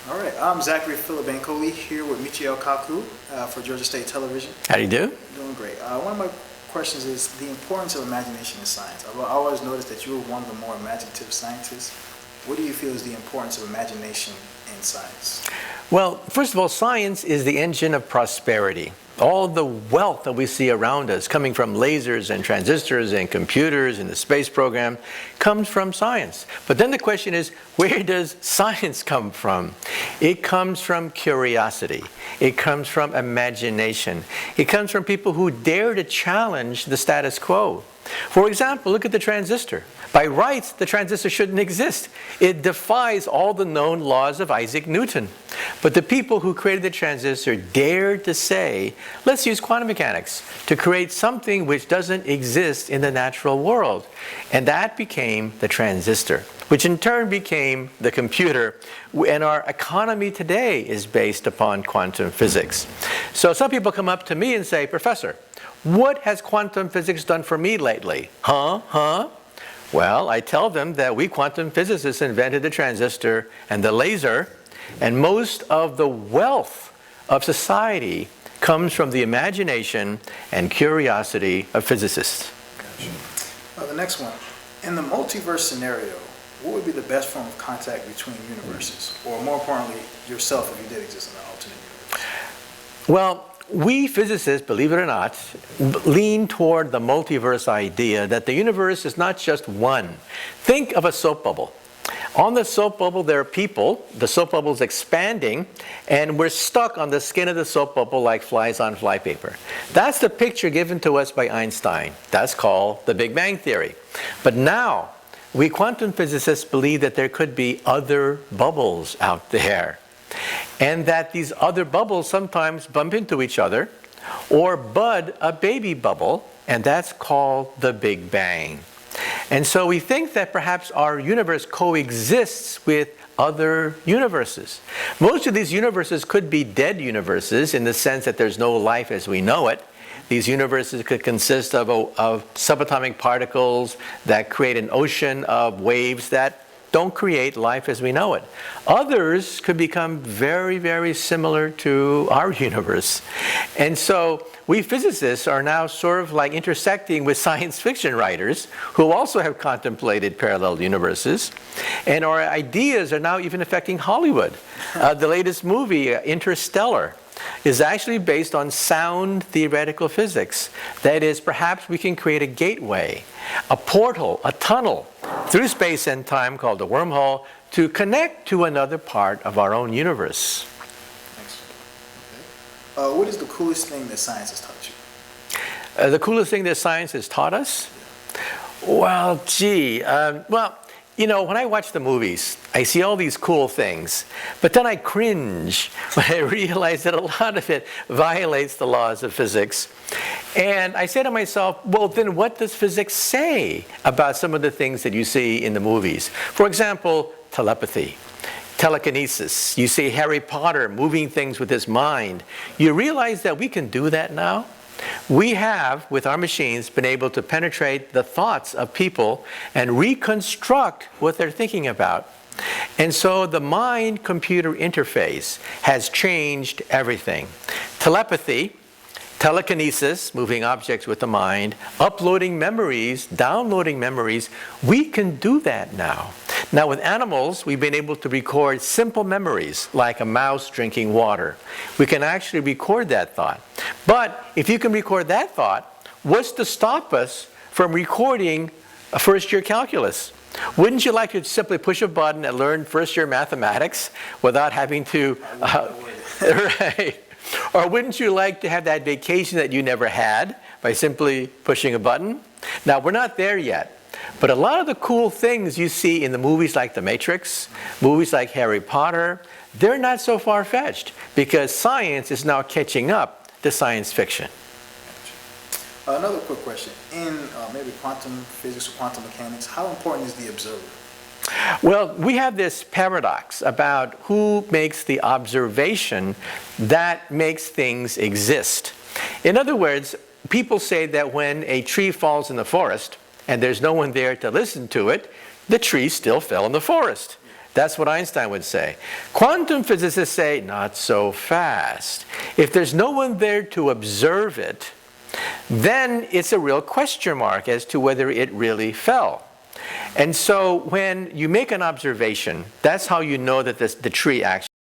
All right, I'm Zachary Philibankoli here with Michio Kaku for Georgia State Television. How do you do? Doing great. One of my questions is the importance of imagination in science. I've always noticed that you are one of the more imaginative scientists. What do you feel is the importance of imagination in science? Well, first of all, science is the engine of prosperity. All the wealth that we see around us, coming from lasers and transistors and computers and the space program, comes from science. But then the question is, where does science come from? It comes from curiosity. It comes from imagination. It comes from people who dare to challenge the status quo. For example, look at the transistor. By rights, the transistor shouldn't exist. It defies all the known laws of Isaac Newton. But the people who created the transistor dared to say, let's use quantum mechanics to create something which doesn't exist in the natural world. And that became the transistor, which in turn became the computer. And our economy today is based upon quantum physics. So some people come up to me and say, Professor, what has quantum physics done for me lately? Huh? Well, I tell them that we quantum physicists invented the transistor and the laser, and most of the wealth of society comes from the imagination and curiosity of physicists. Gotcha. The next one. In the multiverse scenario, what would be the best form of contact between universes? Or more importantly, yourself if you did exist in an alternate universe? Well, we physicists, believe it or not, lean toward the multiverse idea that the universe is not just one. Think of a soap bubble. On the soap bubble, there are people. The soap bubble is expanding, and we're stuck on the skin of the soap bubble like flies on flypaper. That's the picture given to us by Einstein. That's called the Big Bang Theory. But now, we quantum physicists believe that there could be other bubbles out there, and that these other bubbles sometimes bump into each other or bud a baby bubble, and that's called the Big Bang. And so we think that perhaps our universe coexists with other universes. Most of these universes could be dead universes in the sense that there's no life as we know it. These universes could consist of subatomic particles that create an ocean of waves that don't create life as we know it. Others could become very, very similar to our universe. And so we physicists are now sort of like intersecting with science fiction writers who also have contemplated parallel universes. And our ideas are now even affecting Hollywood. The latest movie, Interstellar, is actually based on sound theoretical physics. That is, perhaps we can create a gateway, a portal, a tunnel through space and time called a wormhole to connect to another part of our own universe. Thanks. Okay. What is the coolest thing that science has taught you? The coolest thing that science has taught us? Well, you know, when I watch the movies, I see all these cool things, but then I cringe when I realize that a lot of it violates the laws of physics. And I say to myself, well, then what does physics say about some of the things that you see in the movies? For example, telepathy, telekinesis. You see Harry Potter moving things with his mind. You realize that we can do that now? We have, with our machines, been able to penetrate the thoughts of people and reconstruct what they're thinking about. And so the mind-computer interface has changed everything. Telepathy, telekinesis, moving objects with the mind, uploading memories, downloading memories, we can do that now. Now with animals, we've been able to record simple memories, like a mouse drinking water. We can actually record that thought. But if you can record that thought, what's to stop us from recording a first-year calculus? Wouldn't you like to simply push a button and learn first-year mathematics without having to... right. Or wouldn't you like to have that vacation that you never had by simply pushing a button? Now, we're not there yet. But a lot of the cool things you see in the movies like The Matrix, movies like Harry Potter, they're not so far-fetched because science is now catching up to science fiction. Another quick question. In maybe quantum physics or quantum mechanics, how important is the observer? Well, we have this paradox about who makes the observation that makes things exist. In other words, people say that when a tree falls in the forest and there's no one there to listen to it, the tree still fell in the forest. That's what Einstein would say. Quantum physicists say, not so fast. If there's no one there to observe it, then it's a real question mark as to whether it really fell. And so when you make an observation, that's how you know that the tree actually